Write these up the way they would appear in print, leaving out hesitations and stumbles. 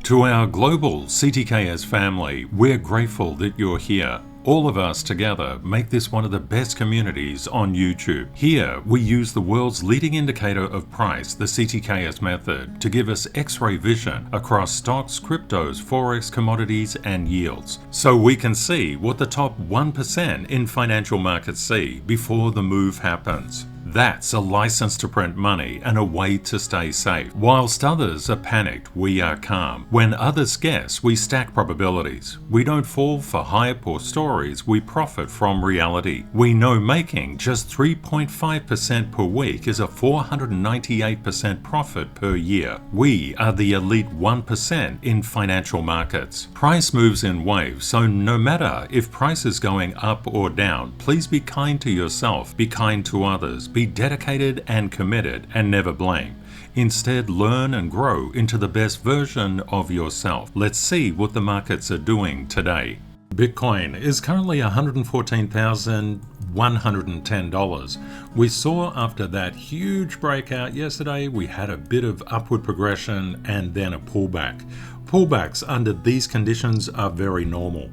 To our global CTKS family, we're grateful that you're here. All of us together make this one of the best communities on YouTube. Here, we use the world's leading indicator of price, the CTKS method, to give us X-ray vision across stocks, cryptos, forex, commodities, and yields. So we can see what the top 1% in financial markets see before the move happens. That's a license to print money and a way to stay safe. Whilst others are panicked, we are calm. When others guess, we stack probabilities. We don't fall for hype or stories, we profit from reality. We know making just 3.5% per week is a 498% profit per year. We are the elite 1% in financial markets. Price moves in waves, so no matter if price is going up or down, please be kind to yourself, be kind to others, be dedicated and committed, and never blame. Instead, learn and grow into the best version of yourself. Let's see what the markets are doing today. Bitcoin is currently $114,110. We saw after that huge breakout yesterday, we had a bit of upward progression and then a pullback. Pullbacks under these conditions are very normal.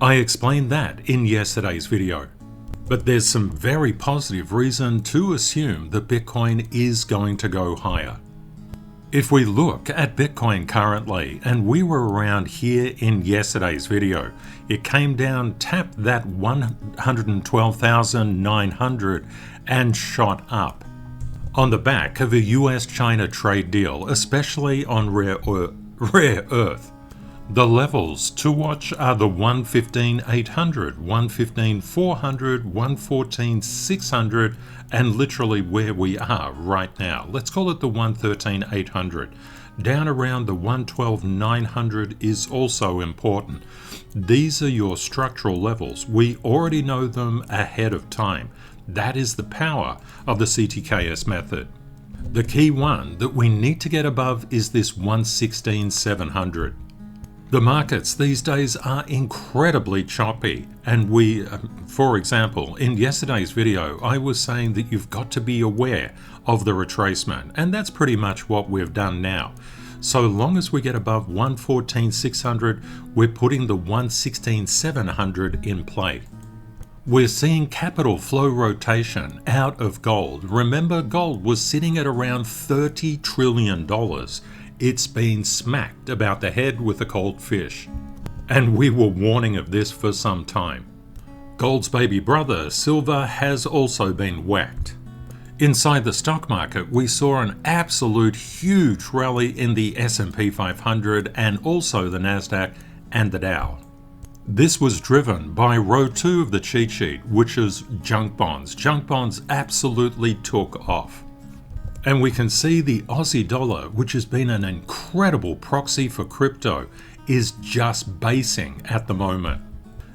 I explained that in yesterday's video. But there's some very positive reason to assume that Bitcoin is going to go higher. If we look at Bitcoin currently, and we were around here in yesterday's video, it came down, tapped that 112,900 and shot up. On the back of a US-China trade deal, especially on rare earth. The levels to watch are the 115,800, 115,400, 114,600, and literally where we are right now. Let's call it the 113,800. Down around the 112,900 is also important. These are your structural levels. We already know them ahead of time. That is the power of the CTKS method. The key one that we need to get above is this 116,700. The markets these days are incredibly choppy, and we, for example, in yesterday's video, I was saying that you've got to be aware of the retracement, and that's pretty much what we've done now. So long as we get above 114,600, we're putting the 116,700 in play. We're seeing capital flow rotation out of gold. Remember, gold was sitting at around $30 trillion. It's been smacked about the head with a cold fish. And we were warning of this for some time. Gold's baby brother, silver, has also been whacked. Inside the stock market, we saw an absolute huge rally in the S&P 500 and also the Nasdaq and the Dow. This was driven by row 2 of the cheat sheet, which is junk bonds. Junk bonds absolutely took off. And we can see the Aussie dollar, which has been an incredible proxy for crypto, is just basing at the moment.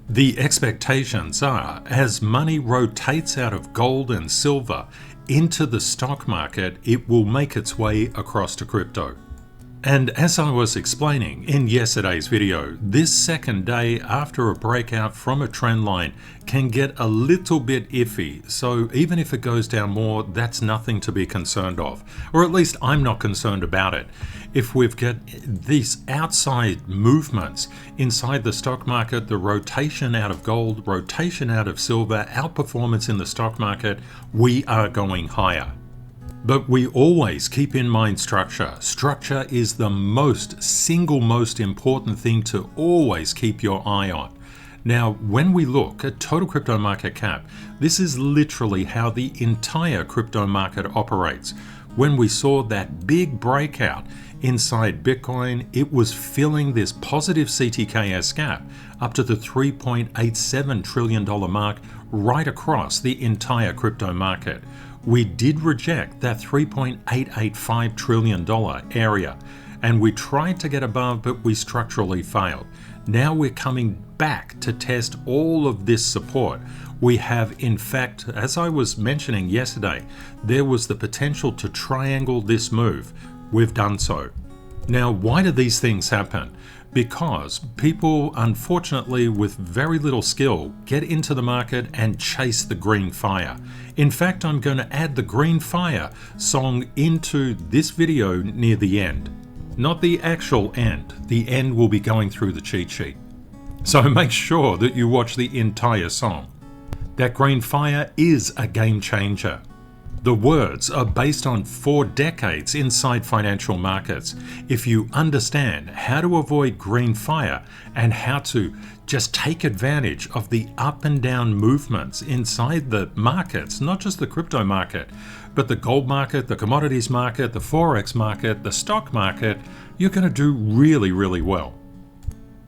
The expectations are, as money rotates out of gold and silver into the stock market, it will make its way across to crypto. And as I was explaining in yesterday's video, this second day after a breakout from a trend line can get a little bit iffy. So even if it goes down more, that's nothing to be concerned of. Or at least I'm not concerned about it. If we've got these outside movements inside the stock market, the rotation out of gold, rotation out of silver, outperformance in the stock market, we are going higher. But we always keep in mind structure. Structure is the single most important thing to always keep your eye on. Now, when we look at total crypto market cap, this is literally how the entire crypto market operates. When we saw that big breakout inside Bitcoin, it was filling this positive CTKS gap up to the $3.87 trillion mark right across the entire crypto market. We did reject that $3.885 trillion area, and we tried to get above, but we structurally failed. Now we're coming back to test all of this support. We have, in fact, as I was mentioning yesterday, there was the potential to triangle this move. We've done so. Now, why do these things happen? Because people, unfortunately, with very little skill, get into the market and chase the green fire. In fact, I'm going to add the green fire song into this video near the end. not the actual end. The end will be going through the cheat sheet. So make sure that you watch the entire song. That green fire is a game changer. The words are based on 4 decades inside financial markets. If you understand how to avoid green fire and how to just take advantage of the up and down movements inside the markets, not just the crypto market, but the gold market, the commodities market, the forex market, the stock market, you're going to do really, really well.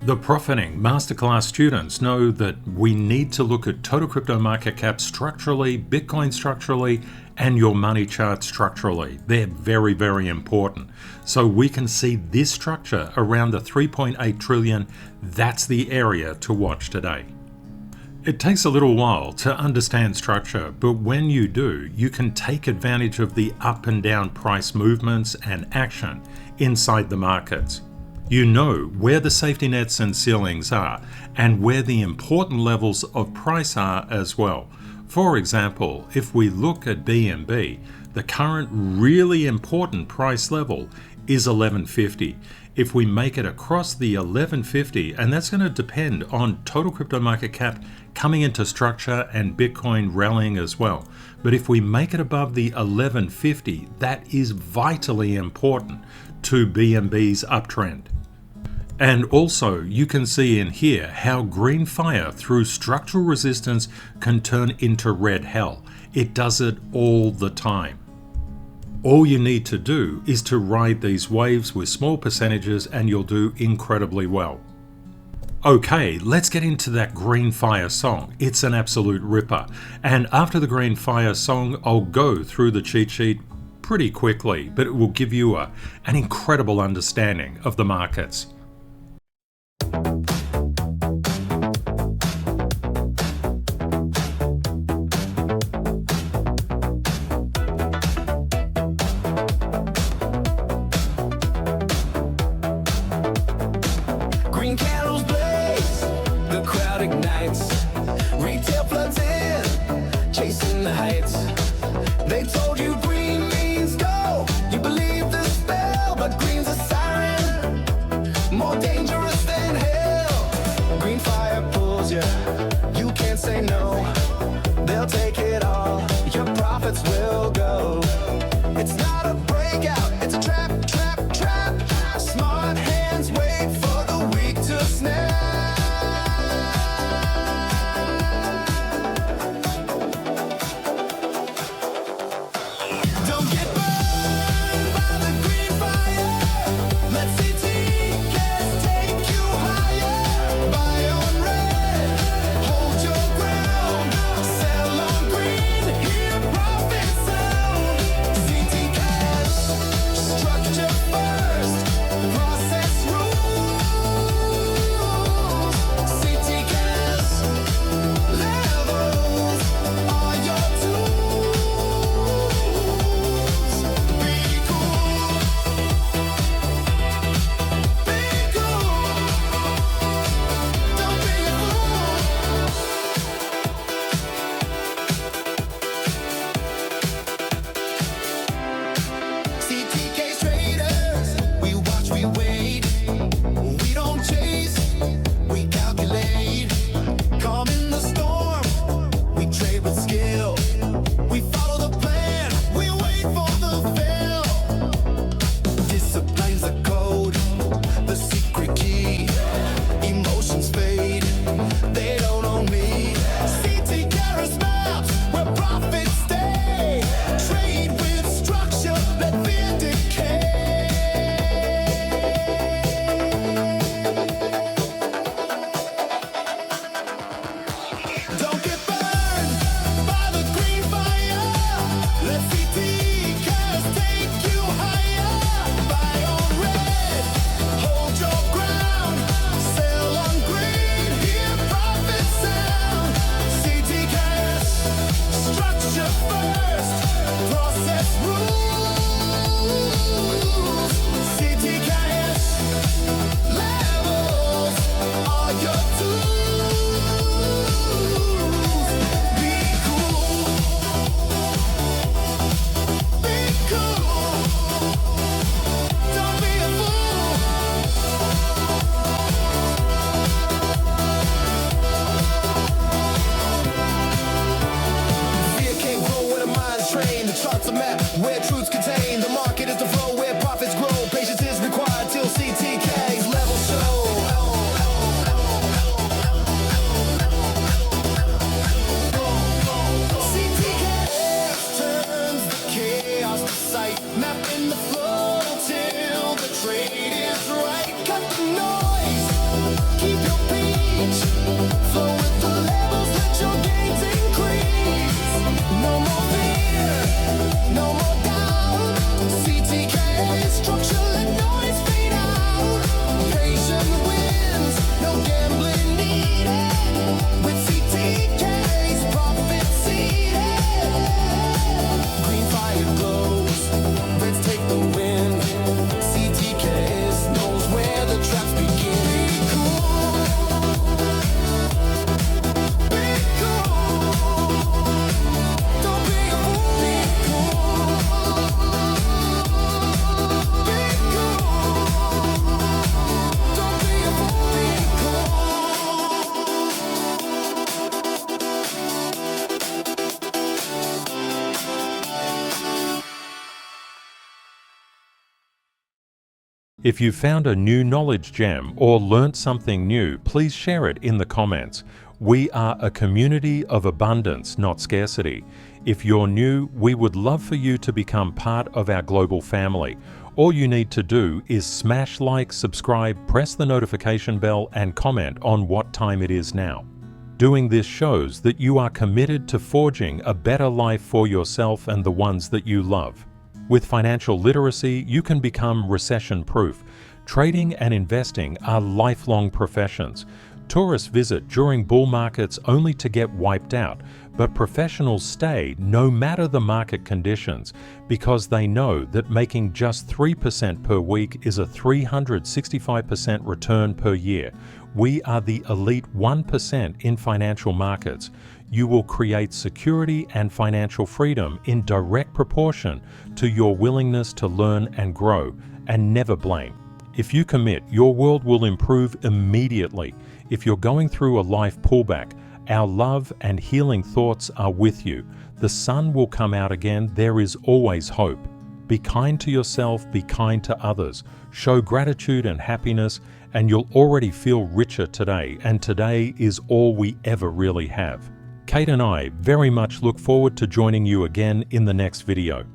The Profiting Masterclass students know that we need to look at total crypto market cap structurally, Bitcoin structurally, and your money chart structurally. They're very, very important. So we can see this structure around the 3.8 trillion. That's the area to watch today. It takes a little while to understand structure, but when you do, you can take advantage of the up and down price movements and action inside the markets. You know where the safety nets and ceilings are and where the important levels of price are as well. For example, if we look at BNB, the current really important price level is 1150. If we make it across the 1150, and that's going to depend on total crypto market cap coming into structure and Bitcoin rallying as well. But if we make it above the 1150, that is vitally important to BNB's uptrend. And also, you can see in here how green fire through structural resistance can turn into red hell. It does it all the time. All you need to do is to ride these waves with small percentages and you'll do incredibly well. Okay, let's get into that green fire song. It's an absolute ripper. And after the green fire song, I'll go through the cheat sheet pretty quickly, but it will give you an incredible understanding of the markets. Green candles blaze, the crowd ignites. Retail floods in, chasing the heights. They told you green means go. You believe the spell, but green's a siren, more dangerous than hell. Green fire pulls you, you can't say no. They'll take it all, your profits will go. It's not a breakout, it's a trap, trap, trap. Smart hands wait for the weak to snap. Don't get burned by the green fire. Let CTKS take you higher. Buy on red, hold your ground. Sell on green, hear profits sound. the noise, keep your peach. Flow with the levels, let your gains increase. No more fear, no more doubt. CTKS structure, let noise fade out. Patience wins, no gambling needed. With CTKS profit seeded. Green fire glows, reds take the win. CTKS knows where the traps begin. Be cool. Be cool. Don't be a fool. Be cool. Be cool. Don't be a fool. Be cool. If you found a new knowledge gem or learnt something new, please share it in the comments. We are a community of abundance, not scarcity. If you're new, we would love for you to become part of our global family. All you need to do is smash like, subscribe, press the notification bell, and comment on what time it is now. Doing this shows that you are committed to forging a better life for yourself and the ones that you love. With financial literacy, you can become recession-proof. Trading and investing are lifelong professions. Tourists visit during bull markets only to get wiped out, but professionals stay no matter the market conditions because they know that making just 3% per week is a 365% return per year. We are the elite 1% in financial markets. You will create security and financial freedom in direct proportion to your willingness to learn and grow, and never blame. If you commit, your world will improve immediately. If you're going through a life pullback, our love and healing thoughts are with you. The sun will come out again. There is always hope. Be kind to yourself, be kind to others. Show gratitude and happiness, and you'll already feel richer today, and today is all we ever really have. Kate and I very much look forward to joining you again in the next video.